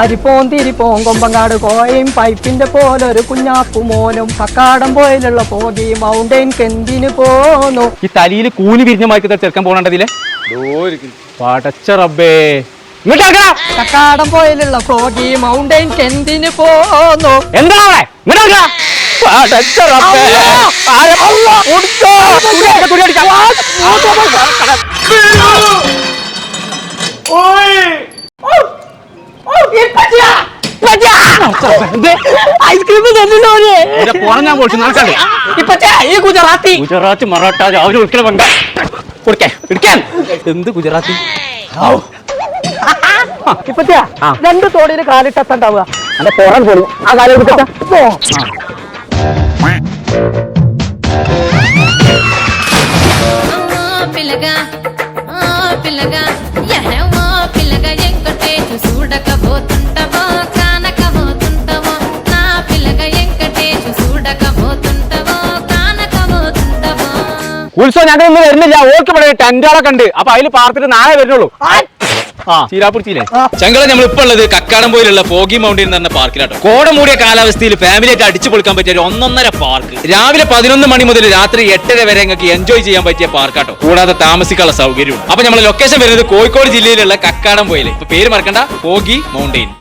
അരിപ്പോൻ തിരിപ്പോൻ കൊമ്പങ്ങാട് കോയും പൈപ്പിന്റെ പോലൊരു കുഞ്ഞാപ്പു മോനും കക്കാടം പോയിലുള്ള പോകി മൗണ്ടൈൻ കെന്തിന് പോന്നു. ഈ തലയിൽ കൂലി വിരിഞ്ഞ മയക്കത്തെ ചെറുക്കാൻ പോകണ്ടതില്ലേ പടച്ച റബ്ബേ. കക്കാടം പോയിലുള്ള പോകി മൗണ്ടൈൻ കെന്തിന് പോന്നു. എന്താ ഐസ്ക്രീം ഞാൻ കൊടുത്തു നടക്കണ്ടേ ഈ ഗുജറാത്തി ഗുജറാത്തി മറാഠ രാവിലെ ഒരിക്കലും വേണ്ട കൊടുക്കേ എടുക്കാൻ എന്ത് ഗുജറാത്തി ഇപ്പച്ചാ രണ്ട് തോടിന് കാലിട്ടെത്താണ്ടാവുക എന്റെ പുറം പോലും ആ കാലം ഉത്സവം ഞങ്ങൾ ഇന്ന് വരുന്നില്ല. ഓർക്ക് ഇവിടെ ടെന്റുകളൊക്കെ ഉണ്ട്. അപ്പൊ അതിൽ പാർത്തിട്ട് നാളെ വരുന്നുള്ളൂ. ചീരാപ്പുറത്തില്ലേ ചങ്കള നമ്മൾ ഇപ്പൊ ഉള്ളത് കക്കാടം പോയിലുള്ള പോഗി മൗണ്ടൻ എന്ന് പറഞ്ഞ പാർക്കിലാട്ടോ. കോട മൂടിയ കാലാവസ്ഥയിൽ ഫാമിലിയൊക്കെ അടിച്ചു പൊളിക്കാൻ പറ്റിയ ഒരു 1.5 പാർക്ക്. രാവിലെ 11 മണി മുതൽ രാത്രി 8:30 വരെ നിങ്ങൾക്ക് എൻജോയ് ചെയ്യാൻ പറ്റിയ പാർക്കാട്ടോ. കൂടാതെ താമസിക്കാനുള്ള സൗകര്യവും. അപ്പൊ നമ്മൾ ലൊക്കേഷൻ വരുന്നത് കോഴിക്കോട് ജില്ലയിലുള്ള കക്കാടം പോയില്. ഇപ്പൊ പേര് മറക്കണ്ട, പോഗി മൗണ്ടൻ.